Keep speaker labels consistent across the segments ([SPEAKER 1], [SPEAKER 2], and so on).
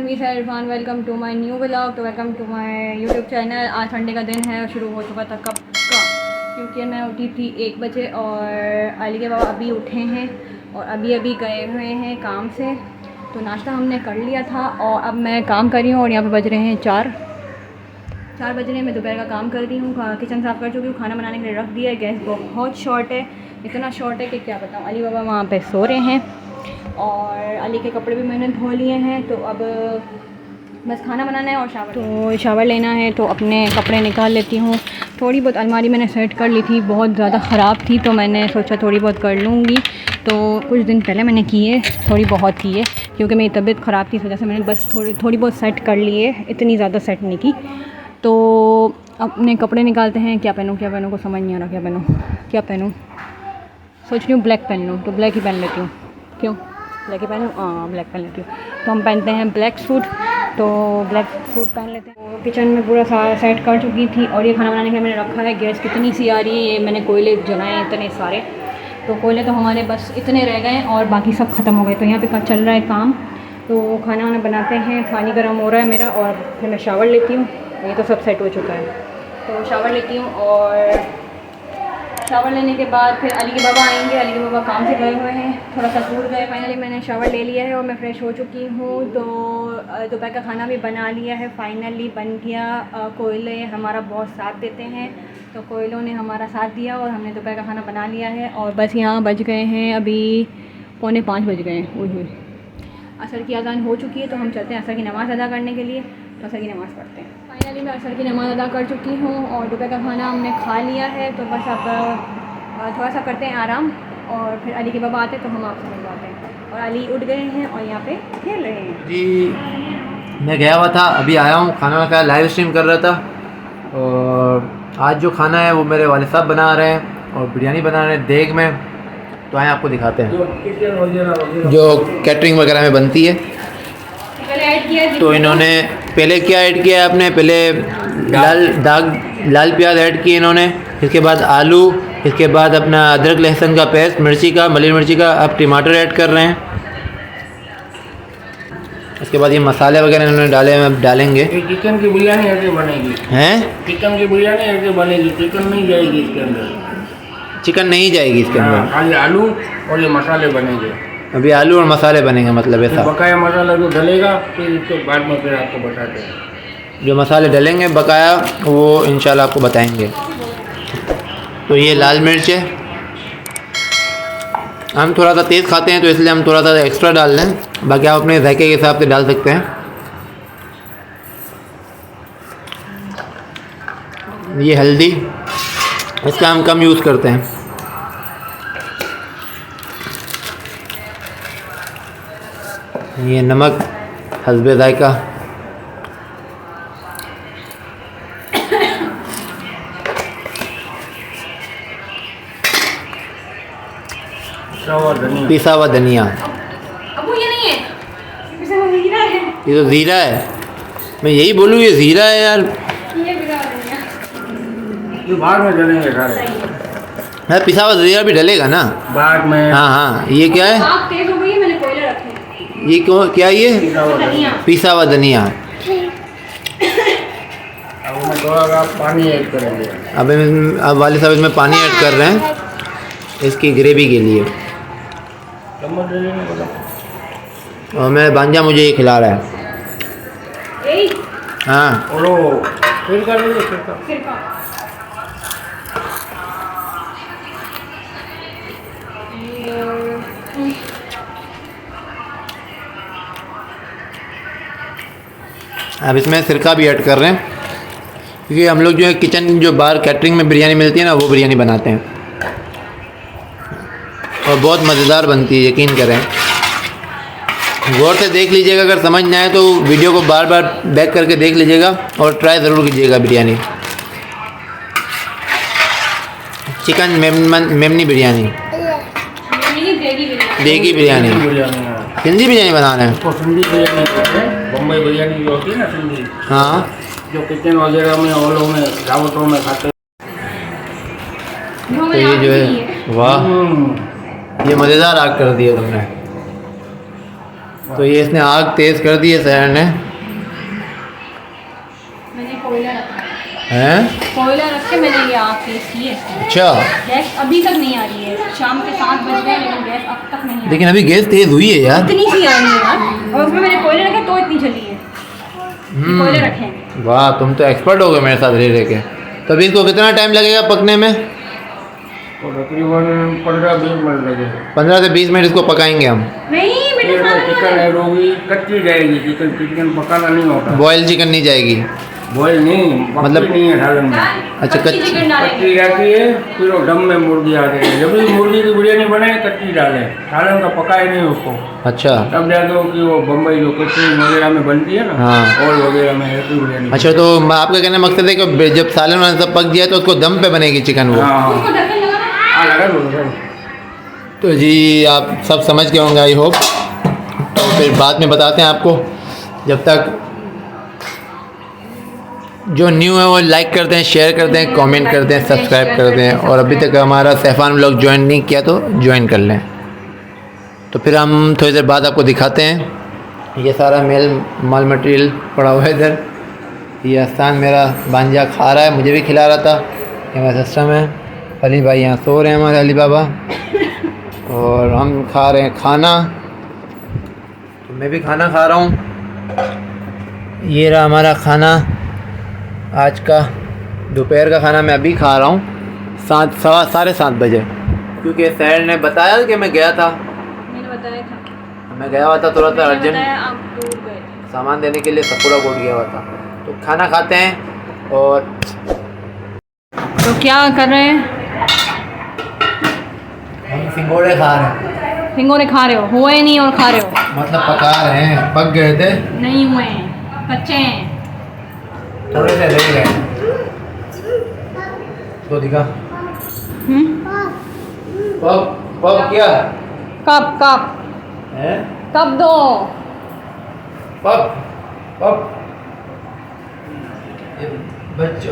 [SPEAKER 1] We है Irfan. Welcome to my new vlog. तो welcome to my YouTube channel. आज Sunday का दिन है और शुरू हो चुका था कब का, क्योंकि मैं उठी थी 1 बजे और अली के बाबा अभी उठे हैं और अभी गए हुए हैं काम से। तो नाश्ता हमने कर लिया था और अब मैं काम कर रही हूँ और यहाँ पे बज रहे हैं 4 बज रहे हैं। मैं दोपहर का काम कर रही हूँ, किचन साफ़ कर चुकी हूँ, खाना बनाने के लिए रख दिया है। गैस बहुत शॉर्ट है, इतना शॉर्ट है कि क्या बताऊँ। अली बाबा वहाँ पे सो रहे हैं और अली के कपड़े भी मैंने धो लिए हैं। तो अब बस खाना बनाना है और शावर लेना है। तो अपने कपड़े निकाल लेती हूँ। थोड़ी बहुत अलमारी मैंने सेट कर ली थी, बहुत ज़्यादा ख़राब थी तो मैंने सोचा थोड़ी बहुत कर लूँगी। तो कुछ दिन पहले मैंने किए, थोड़ी बहुत की है क्योंकि मेरी तबीयत ख़राब थी, इस वजह से मैंने बस थोड़ी बहुत सेट कर लिए, इतनी ज़्यादा सेट नहीं की। तो अपने कपड़े निकालते हैं। क्या पहनूँ को समझ नहीं आ रहा, क्या पहनूँ। सोच रही हूँ ब्लैक पहन लूँ, तो ब्लैक ही पहन लेती हूँ। क्यों ब्लैक ही पहनूँ? ब्लैक पहन लेती हूँ। तो हम पहनते हैं ब्लैक सूट, तो ब्लैक सूट पहन लेते हैं। तो किचन में पूरा सारा सेट कर चुकी थी और ये खाना बनाने के लिए मैंने रखा है। गैस कितनी सी आ रही है, ये मैंने कोयले जलाए इतने सारे। तो कोयले तो हमारे बस इतने रह गए और बाकी सब ख़त्म हो गए। तो यहाँ पे चल रहा है काम, तो खाना वाना बनाते हैं। पानी गर्म हो रहा है मेरा और फिर मैं शावर लेती हूँ। ये तो सब सेट हो चुका है, तो शावर लेती हूँ और शावर लेने के बाद फिर अली के बाबा आएंगे। अली के बाबा काम से गए हुए हैं, थोड़ा सा दूर गए। फाइनली मैंने शावर ले लिया है और मैं फ़्रेश हो चुकी हूँ। तो दोपहर का खाना भी बना लिया है, फाइनली बन गया। कोयले हमारा बहुत साथ देते हैं, तो कोयलों ने हमारा साथ दिया और हमने दोपहर का खाना बना लिया है। और बस यहाँ बज गए हैं, अभी 4:45 बज गए हैं। हुई असर की अज़ान हो चुकी है, तो हम चलते हैं असर की नमाज़ अदा करने के लिए। तो असर की नमाज़ पढ़ते हैं। फाइनली मैं असर की नमाज़ अदा कर चुकी हूँ और दोपहर का खाना हमने खा लिया है। तो बस अब थोड़ा सा करते हैं आराम और फिर अली के बाबा आते तो हम आपसे मिलवाते हैं। और अली उठ गए हैं और यहाँ पे खेल रहे हैं।
[SPEAKER 2] जी मैं गया हुआ था, अभी आया हूँ। खाना खाया, लाइव स्ट्रीम कर रहा था। और आज जो खाना है वो मेरे वालिद साहब बना रहे हैं और बिरयानी बना रहे हैं देग में। तो आए आपको दिखाते हैं जो कैटरिंग वगैरह में बनती है। तो इन्होंने पहले क्या ऐड किया है आपने? पहले लाल प्याज ऐड किए इन्होंने, इसके बाद आलू, इसके बाद अपना अदरक लहसुन का पेस्ट, मिर्ची का, मली मिर्ची का। अब टमाटर ऐड कर रहे हैं। इसके बाद ये मसाले वगैरह इन्होंने डाले हैं, अब डालेंगे।
[SPEAKER 3] चिकन की बिरयानी ऐसे बनेगी
[SPEAKER 2] हैं?
[SPEAKER 3] चिकन की बिरयानी ऐसे बनेगी, चिकन नहीं जाएगी इसके अंदर।
[SPEAKER 2] चिकन नहीं जाएगी इसके अंदर,
[SPEAKER 3] खाली आलू और ये मसाले बनेंगे।
[SPEAKER 2] अभी आलू और मसाले बनेंगे, मतलब ऐसा।
[SPEAKER 3] बकाया मसाला जो डलेगा फिर इसके बाद में फिर आपको बताते हैं।
[SPEAKER 2] जो मसाले डलेंगे बकाया वो इंशाल्लाह आपको बताएंगे। तो ये लाल मिर्च है, हम थोड़ा सा तेज़ खाते हैं तो इसलिए हम थोड़ा सा एक्स्ट्रा डाल लें, बाकी आप अपने जायके के हिसाब से डाल सकते हैं। ये हल्दी, इसका हम कम यूज़ करते हैं। ये नमक हस्बे जायका। पिसा हुआ धनिया।
[SPEAKER 1] अब ये नहीं है, ज़ीरा है।
[SPEAKER 2] ये तो ज़ीरा है, मैं यही बोलूँ ये ज़ीरा है यार।
[SPEAKER 1] ये भी डाल देंगे।
[SPEAKER 3] ये बाद में डलेंगे सारे।
[SPEAKER 2] यार पिसा हुआ ज़ीरा भी डलेगा ना
[SPEAKER 3] बाद में।
[SPEAKER 2] हाँ। ये क्या है?
[SPEAKER 1] आग तेज़ हो गई है, मैंने कोयले रखे हैं।
[SPEAKER 2] ये क्यों, क्या ये?
[SPEAKER 1] धनिया।
[SPEAKER 2] पिसा हुआ धनिया।
[SPEAKER 3] अब मैं थोड़ा पानी ऐड करेंगे।
[SPEAKER 2] अब वाले साहब इसमें पानी ऐड कर रहे हैं इसकी ग्रेवी के लिए। और मेरा भांजा मुझे ये खिला रहा है। हाँ
[SPEAKER 3] फिर कर लीजिए, फिर का।
[SPEAKER 2] अब इसमें सिरका भी ऐड कर रहे हैं क्योंकि हम लोग जो है किचन जो बाहर कैटरिंग में बिरयानी मिलती है ना, वो बिरयानी बनाते हैं और बहुत मज़ेदार बनती है, यकीन करें। गौर से देख लीजिएगा, अगर समझ ना आए तो वीडियो को बार बार बैक करके देख लीजिएगा और ट्राई ज़रूर कीजिएगा बिरयानी। चिकन मेमनी बिरयानी, देगी बिरयानी, सिंधी बिरयानी बना रहे हैं।
[SPEAKER 3] तो सिंधी बिरयानी कहते हैं, बम्बई बिरयानी जो होती है ना सिंधी,
[SPEAKER 2] हाँ,
[SPEAKER 3] जो किचन वगैरह में हॉलों में दावतों में खाते हैं।
[SPEAKER 2] तो ये जो है, वाह, ये मज़ेदार आग कर दिया तुमने। तो ये इसने आग तेज़ कर दी है सहर ने।
[SPEAKER 1] मैंने कोयला रखा
[SPEAKER 2] हैं?
[SPEAKER 1] कोयला रख के मैंने ये आग तेज की है।
[SPEAKER 2] अच्छा,
[SPEAKER 1] गैस अभी तक नहीं आ रही है, शाम के 7 बज गए लेकिन गैस अब तक नहीं आ रही।
[SPEAKER 2] लेकिन अभी गैस तेज़ हुई है यार।
[SPEAKER 1] इतनी सी आ रही है यार, और उसमें मैंने कोयले रखे तो इतनी चली है। कोयले रखे हैं।
[SPEAKER 2] वाह, तुम तो एक्सपर्ट हो गए मेरे साथ रह रह के। तो अभी इसको कितना टाइम लगेगा पकने में?
[SPEAKER 3] तो तकरीबन 15-20 मिनट लगेगा।
[SPEAKER 2] 15 से 20 मिनट इसको पकाएंगे हम।
[SPEAKER 1] नहीं मेरे
[SPEAKER 3] फिर
[SPEAKER 1] साथ
[SPEAKER 3] चिकन ऐड होगी, कच्ची जाएगी चिकन पकाना नहीं होता।
[SPEAKER 2] बॉयल चिकन नहीं जाएगी?
[SPEAKER 3] बॉयल नहीं,
[SPEAKER 2] मतलब-
[SPEAKER 3] मतलब नहीं है सालन में।
[SPEAKER 2] अच्छा,
[SPEAKER 1] कच्ची चिकन डालेंगे।
[SPEAKER 3] कच्ची जाती है, फिर वो दम में मुर्गी आती है। जब भी मुर्गी की बिरयानी बनाए कच्ची डालें, सालन का पकाए नहीं उसको।
[SPEAKER 2] अच्छा
[SPEAKER 3] तब जाके हो कि वो बम्बई जो कचौरी वगैरह में बनती है ना,
[SPEAKER 2] हाँ।
[SPEAKER 3] और वगैरह में ऐसी बिरयानी।
[SPEAKER 2] अच्छा, तो आपका कहने का मकसद है कि जब सालन वालन सब पक जाए तो उसको दम पे बनेगी चिकन वो?
[SPEAKER 3] हाँ
[SPEAKER 1] उसको ढक्कन लगाना है।
[SPEAKER 3] हाँ, लगा दो।
[SPEAKER 2] तो जी आप सब समझ गए होंगे आई होप। तो फिर बाद में बताते हैं आपको। जब तक जो न्यू है वो लाइक करते हैं, शेयर करते हैं, कमेंट करते हैं, सब्सक्राइब करते हैं, और अभी तक हमारा सैफान व्लॉग ज्वाइन नहीं किया तो ज्वाइन कर लें। तो फिर हम थोड़ी देर बाद आपको दिखाते हैं। ये सारा माल मटेरियल पड़ा हुआ है इधर। ये आसान मेरा भांजा खा रहा है, मुझे भी खिला रहा था। ये मेरा सिस्टम है। अली भाई यहाँ सो रहे हैं, हमारे अली बाबा, और हम खा रहे हैं खाना। तो मैं भी खाना खा रहा हूँ। ये रहा हमारा खाना आज का। दोपहर का खाना मैं अभी खा रहा हूँ 7:15 बजे, क्योंकि सैर ने बताया कि मैं गया था।
[SPEAKER 1] मैंने बताया था।
[SPEAKER 2] मैं गया हुआ था थोड़ा सा
[SPEAKER 1] मैंने
[SPEAKER 2] अर्जेंट
[SPEAKER 1] बताया आप दूर गए थे।
[SPEAKER 2] सामान देने के लिए, सपुरा कोट गया हुआ था। तो खाना खाते हैं। और
[SPEAKER 1] तो क्या कर रहे हैं?
[SPEAKER 2] हम सिंगोड़े खा रहे हैं।
[SPEAKER 1] सिंगोड़े खा रहे हो? हुए नहीं और खा रहे हो?
[SPEAKER 2] मतलब पका रहे हैं, पक गए थे,
[SPEAKER 1] नहीं हुए हैं, कच्चे हैं।
[SPEAKER 2] थोड़े से रह गए। तो दिखा पप पप क्या
[SPEAKER 1] कब कब
[SPEAKER 2] है?
[SPEAKER 1] कब दो?
[SPEAKER 2] पप पप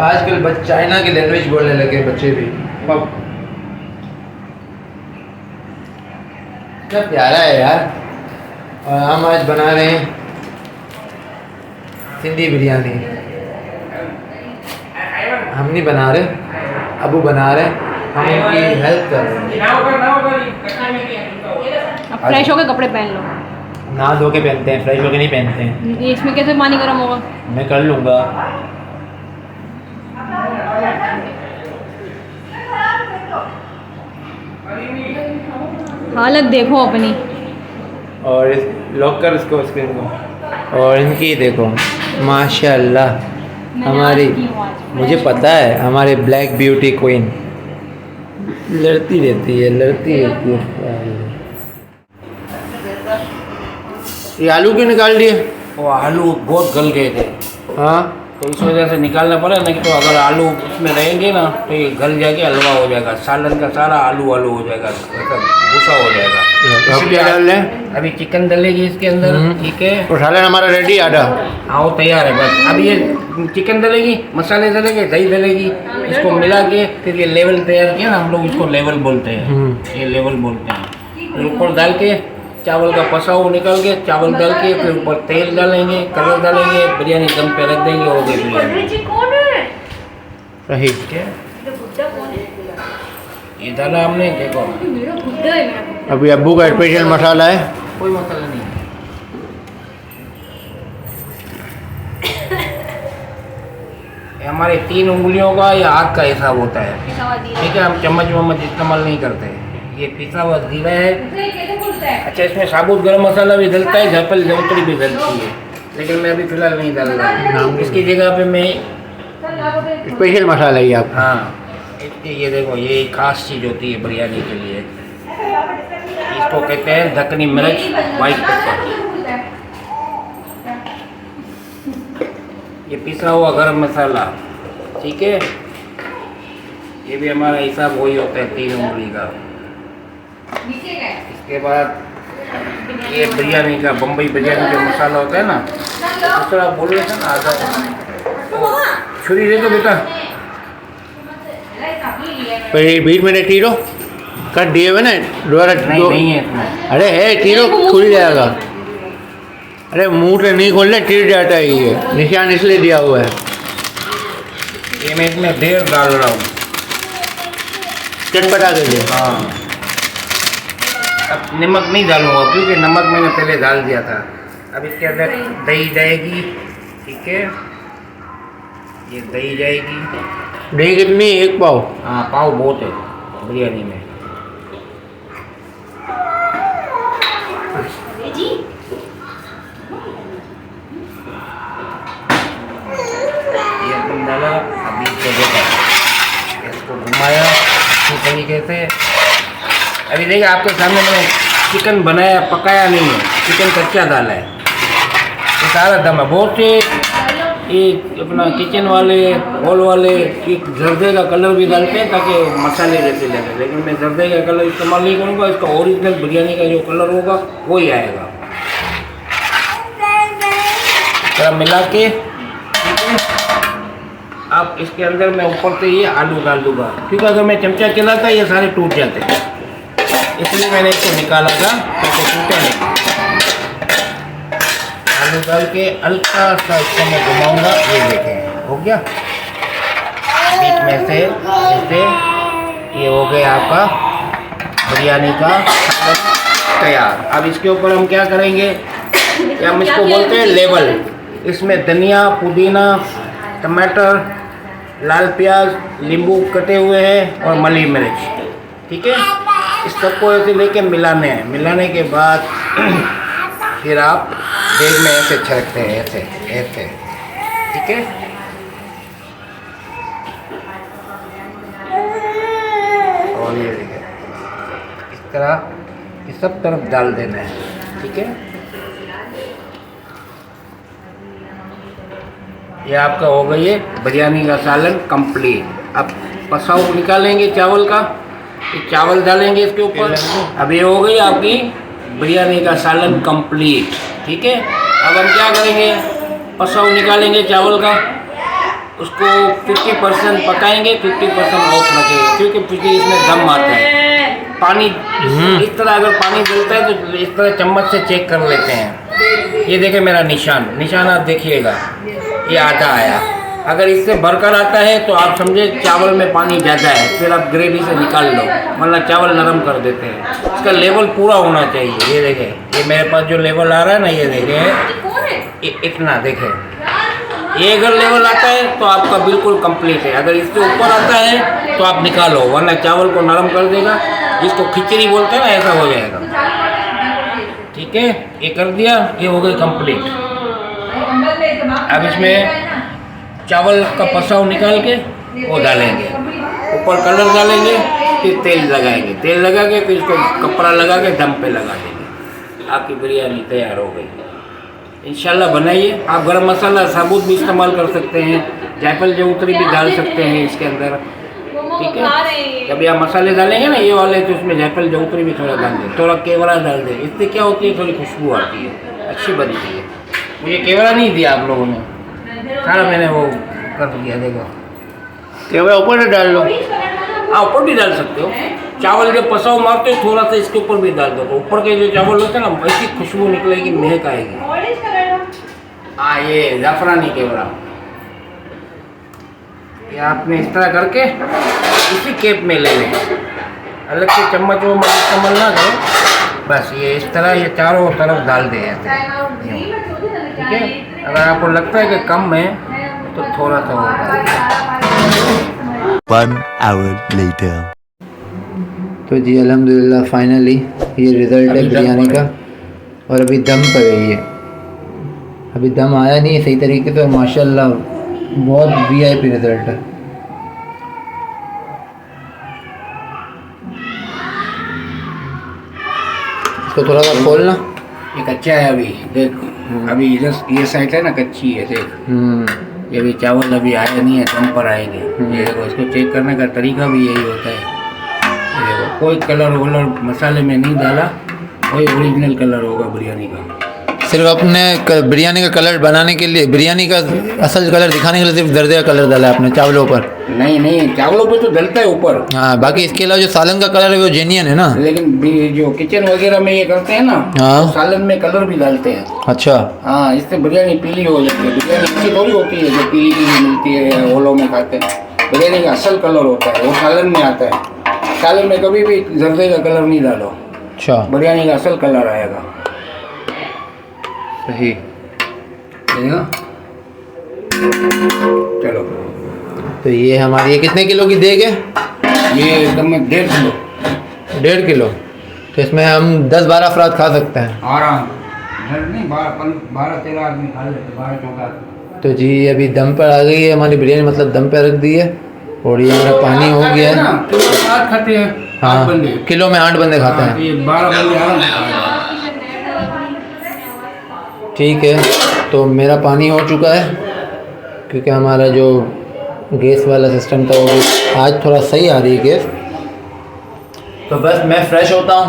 [SPEAKER 2] आजकल चाइना की लैंग्वेज बोलने लगे बच्चे भी। पप क्या प्यारा है यार। और हम आज बना रहे हैं सिंधी बिरयानी। हम नहीं बना रहे, अबू बना रहे, हम उनकी हेल्प कर रहे हैं।
[SPEAKER 1] अब फ्रेश होकर कपड़े पहन लो।
[SPEAKER 2] नहा धो के पहनते हैं, फ्रेश होके नहीं पहनते हैं।
[SPEAKER 1] ये इसमें कैसे पानी गर्म होगा?
[SPEAKER 2] मैं कर लूँगा।
[SPEAKER 1] हालत देखो अपनी।
[SPEAKER 2] और इस लॉक कर इसको, स्क्रीन को। और इनकी देखो माशाल्लाह, हमारी, मुझे पता है हमारी ब्लैक ब्यूटी क्वीन लड़ती रहती है। ये आलू क्यों निकाल दिए?
[SPEAKER 3] वो आलू बहुत गल गए थे,
[SPEAKER 2] हाँ,
[SPEAKER 3] तो इस वजह से निकालना पड़ा। नहीं तो अगर आलू उसमें रहेंगे ना तो ये गल जाके हलवा हो जाएगा। सालन का सारा आलू हो जाएगा, मतलब भूसा हो जाएगा।
[SPEAKER 2] अब क्या डाल रहे हैं?
[SPEAKER 3] अभी चिकन डलेगी इसके अंदर, ठीक है।
[SPEAKER 2] और सालन हमारा रेडी आधा।
[SPEAKER 3] हाँ वो तैयार है बस। अब ये चिकन डलेगी, मसाले डलेंगे, दही डलेगी, इसको मिला के फिर ये लेवल तैयार किया ना हम लोग, इसको लेवल बोलते हैं। ये लेवल बोलते हैं। फिर ऊपर डाल के चावल का पसाव निकाल के चावल डाल के फिर ऊपर तेल डालेंगे, कलर डालेंगे, बिरयानी दम पे रख देंगे, हो गई बिरयानी।
[SPEAKER 2] सही।
[SPEAKER 3] ये डाला हमने, देखो
[SPEAKER 2] अभी अब्बू का स्पेशल मसाला है।
[SPEAKER 3] कोई मसाला नहीं है। ये हमारे 3 उंगलियों का या हाथ का हिसाब होता है, ठीक है। हम चम्मच वम्मच इस्तेमाल नहीं करते। ये पिसा हुआ जीरा है। अच्छा, इसमें साबुत गरम मसाला भी डलता है, झापल जवतरी भी डलती है, लेकिन मैं अभी फ़िलहाल नहीं डाल रहा। इसकी जगह पे मैं
[SPEAKER 2] स्पेशल मसाला ही आप।
[SPEAKER 3] हाँ, ये देखो, ये खास चीज़ होती है बिरयानी के लिए। इसको कहते हैं दक्कनी मिर्च, वाइट पेपर। ये पिसा हुआ गरम मसाला, ठीक है। ये भी हमारा हिसाब वही होता है 3 उंगली का। इसके बाद ये बिरयानी का, बम्बई बिरयानी का मसाला होता है ना, दूसरा बोल रहे थे ना, आधा छुरी दे दो बेटा।
[SPEAKER 2] बीच में टीरो कट दिए हुए ना दोबारा।
[SPEAKER 3] नहीं है इसमें।
[SPEAKER 2] अरे है टीरो, खुल जाएगा। अरे मुंह से नहीं खोलने, टिर जाता है ये, निशान इसलिए दिया हुआ है।
[SPEAKER 3] ये मैं इसमें ढेर डाल रहा हूँ
[SPEAKER 2] चटपटा के लिए।
[SPEAKER 3] हाँ, अब नमक नहीं डालूंगा क्योंकि नमक मैंने पहले डाल दिया था। अब इसके अंदर दही जाएगी, ठीक है, ये दही जाएगी।
[SPEAKER 2] दही कितनी? 1 पाव?
[SPEAKER 3] हाँ, पाव बहुत है बिरयानी में। ये अपन डाला, अभी इसको देखा, इसको घुमाया अच्छी तरीके से। अभी देखिए आपके सामने मैंने चिकन बनाया, पकाया नहीं है, चिकन कच्चा डाला है। ये सारा दम है। बहुत से ये अपना किचन वाले, हॉल वाले एक जर्दे का कलर भी डालते हैं ताकि मसाले जैसे लगे, लेकिन मैं जर्दे का कलर इस्तेमाल नहीं करूँगा। इसका ओरिजिनल बिरयानी का जो कलर होगा वही आएगा। थोड़ा मिला के, ठीक है, अब इसके अंदर मैं ऊपर से ये आलू डाल दूँगा, क्योंकि अगर मैं चमचा चलाता ये सारे टूट जाते हैं, इसलिए मैंने इसको निकाला था ताकि टूटे नहीं। आलू डाल के हल्का सा इसको मैं घुमाऊंगा, ये देखें हो गया। बीच में से जैसे ये हो गया आपका बिरयानी का तैयार। अब इसके ऊपर हम क्या करेंगे, हम इसको बोलते हैं लेवल। इसमें धनिया, पुदीना, टमाटर, लाल प्याज, नींबू कटे हुए हैं और मली मिर्च, ठीक है। इस सबको ऐसे लेके मिलाने हैं। मिलाने के बाद फिर आप देग में ऐसे छिड़कते हैं, ऐसे ऐसे, ठीक है। और ये देखिए इस तरह ये सब तरफ डाल देना है, ठीक है। ये आपका हो गई है बिरयानी का सालन कंप्लीट। अब पसाव निकालेंगे चावल का, ये चावल डालेंगे इसके ऊपर। अब ये हो गई आपकी बिरयानी का सालन कंप्लीट, ठीक है। अब हम क्या करेंगे, पसाव निकालेंगे चावल का, उसको 50% पकाएंगे, 50% ऑफ रखेंगे, क्योंकि इसमें दम आता है। पानी इस तरह अगर पानी डलता है तो इस तरह चम्मच से चेक कर लेते हैं। ये देखें मेरा निशान आप देखिएगा, ये आधा आया। अगर इससे भरकर आता है तो आप समझे चावल में पानी ज़्यादा है, फिर आप ग्रेवी से निकाल लो, वरना चावल नरम कर देते हैं। इसका लेवल पूरा होना चाहिए। ये देखें, ये मेरे पास जो लेवल आ रहा है ना, ये देखें, इतना देखें। ये अगर लेवल आता है तो आपका बिल्कुल कंप्लीट है। अगर इससे ऊपर आता है तो आप निकालो, वरना चावल को नरम कर देगा, जिसको खिचड़ी बोलते हैं ना, ऐसा हो जाएगा, ठीक है। ये कर दिया, ये हो गई कंप्लीट। अब इसमें चावल का पसाव निकाल के वो डालेंगे, ऊपर कलर डालेंगे, फिर तेल लगाएंगे, तेल लगा के फिर इसको कपड़ा लगा के दम पे लगा देंगे। आपकी बिरयानी तैयार हो गई। इंशाल्लाह बनाइए। आप गरम मसाला साबुत भी इस्तेमाल कर सकते हैं, जायफल जवतरी भी डाल सकते हैं इसके अंदर, ठीक है। जब आप मसाले डालेंगे ना ये वाले, तो उसमें जायफल जवतरी भी थोड़ा डाल दें, थोड़ा केवड़ा डाल दें। इससे क्या होती है, थोड़ी खुशबू आती है, अच्छी बनती है। मुझे केवड़ा नहीं दिया आप लोगों ने, सारा मैंने वो कर दिया। देखो केवड़ा ऊपर से डाल लो, हाँ ऊपर भी डाल सकते हो। चावल जब पसाव मारते हो थोड़ा सा इसके ऊपर भी डाल दो, तो ऊपर के जो चावल होते हैं ना, ऐसी खुशबू निकलेगी, महक आएगी। हाँ, ये जाफरानी केवड़ा, ये आपने इस तरह करके इसी केप में ले लें, अलग से चम्मच वो इस्तेमाल ना करो, बस ये इस तरह ये चारों तरफ डाल दें ऐसे, ठीक है। अगर आपको लगता है कि कम है तो थोड़ा सा होगा।
[SPEAKER 4] 1 hour later.
[SPEAKER 2] तो जी अल्हम्दुलिल्लाह फाइनली ये रिज़ल्ट है बिरयानी का। और अभी दम पर है ये, अभी दम आया नहीं है सही तरीके से, और माशाल्लाह बहुत VIP रिज़ल्ट है। इसको थोड़ा सा खोलना,
[SPEAKER 3] ये कच्चा है अभी, देख अभी इधर ये साइड है ना कच्ची है, देख ये भी चावल अभी आया नहीं है, दम पर आएंगे। ये देखो, इसको चेक करने का तरीका भी यही होता है। ये देखो, कोई कलर वलर मसाले में नहीं डाला, वही ओरिजिनल कलर होगा बिरयानी का।
[SPEAKER 2] सिर्फ अपने बिरयानी का कलर बनाने के लिए, बिरयानी का असल कलर दिखाने के लिए सिर्फ जर्दे का कलर डाला है आपने चावलों पर।
[SPEAKER 3] नहीं नहीं, चावलों पे तो डलता है ऊपर।
[SPEAKER 2] हाँ, बाकी इसके अलावा जो सालन का कलर है वो जेन्युइन है ना।
[SPEAKER 3] लेकिन जो किचन वगैरह में ये करते हैं ना,
[SPEAKER 2] हाँ।
[SPEAKER 3] तो सालन में कलर भी डालते हैं।
[SPEAKER 2] अच्छा।
[SPEAKER 3] हाँ, इससे बिरयानी पीली हो जाती है। बिरयानी अच्छी थोड़ी होती है जो पीली पीली मिलती है होलों में खाते हैं। बिरयानी का असल कलर होता है वो सालन में आता है। सालन में कभी भी जर्दे का कलर नहीं डालो।
[SPEAKER 2] अच्छा।
[SPEAKER 3] बिरयानी का असल कलर आएगा।
[SPEAKER 2] सही।
[SPEAKER 3] चलो,
[SPEAKER 2] तो ये हमारी, ये कितने किलो की देग है?
[SPEAKER 3] ये एकदम 1.5 किलो।
[SPEAKER 2] 1.5 किलो। तो इसमें हम 10-12 अफराद खा सकते हैं
[SPEAKER 3] आराम। घर नहीं, 12-13 आदमी खा लेते, 12-14।
[SPEAKER 2] तो जी अभी दम पर आ गई है हमारी बिरयानी, मतलब दम पर रख दी है और ये हमारा पानी हो गया है।
[SPEAKER 3] किलो में 8 खाते हैं। 8
[SPEAKER 2] हाँ,
[SPEAKER 3] बंदे।
[SPEAKER 2] किलो में 8 बंदे खाते
[SPEAKER 3] हाँ,
[SPEAKER 2] हैं।
[SPEAKER 3] ये 12 बंदे आराम से खाएंगे।
[SPEAKER 2] ठीक है, तो मेरा पानी हो चुका है क्योंकि हमारा जो गैस वाला सिस्टम था वो आज थोड़ा सही आ रही है गैस। तो बस मैं फ़्रेश होता हूँ,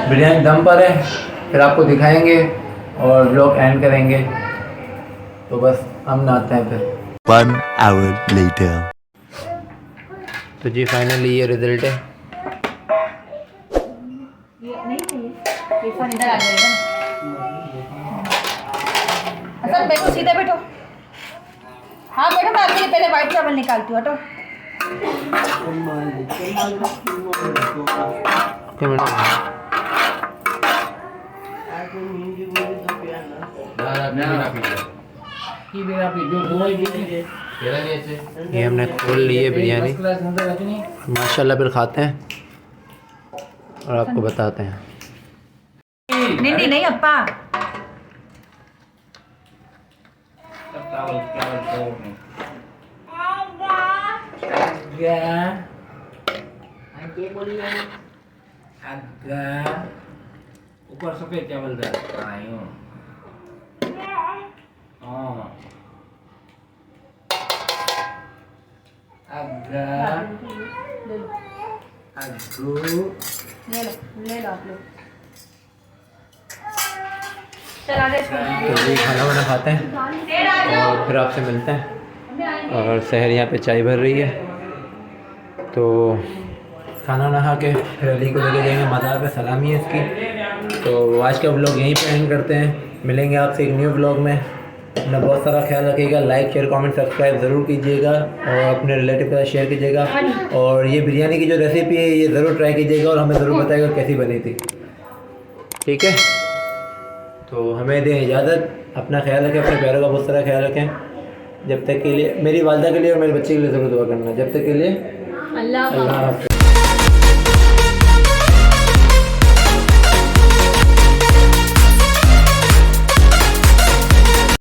[SPEAKER 2] बिरयानी दम पर है, फिर आपको दिखाएंगे और व्लॉग एंड करेंगे। तो बस हम नहाते हैं फिर।
[SPEAKER 4] 1 hour later.
[SPEAKER 2] तो जी फाइनली ये रिज़ल्ट है।
[SPEAKER 1] इधर आ जाएगा। असल बैठो, सीधे बैठो। हाँ बैठो, मैं आपके लिए पहले वाइट चावल निकालती हूँ। हटो।
[SPEAKER 2] ये हमने खोल ली है बिरयानी माशाल्लाह, फिर खाते हैं और आपको बताते हैं।
[SPEAKER 1] नहीं नहीं अप्पा,
[SPEAKER 3] ऊपर सफेद चावल डाल। हाँ,
[SPEAKER 1] ले लो आप लोग। चला दे इसको।
[SPEAKER 2] तो ये खाना वाना खाते हैं और फिर आपसे मिलते हैं। और शहर यहाँ पे चाय भर रही है, तो खाना ना खा के फिर अली को लेके जाएंगे मज़ार पे, सलामी है इसकी। तो आज का व्लॉग यहीं पे एंड करते हैं। मिलेंगे आपसे एक न्यू व्लॉग में। अपना बहुत सारा ख्याल रखिएगा। लाइक शेयर कमेंट सब्सक्राइब ज़रूर कीजिएगा और अपने रिलेटिव के साथ शेयर कीजिएगा। और ये बिरयानी की जो रेसिपी है ये ज़रूर ट्राई कीजिएगा और हमें ज़रूर बताइएगा कैसी बनी थी। ठीक है, तो हमें दें इजाज़त। अपना ख्याल रखें, अपने प्यारों का बहुत सारा ख्याल रखें। जब तक के लिए, मेरी वालदा के लिए और मेरे बच्चे के लिए ज़रूर दुआ करना। जब तक के लिए
[SPEAKER 1] अल्लाह
[SPEAKER 2] अल्लाह हाफ़िज़।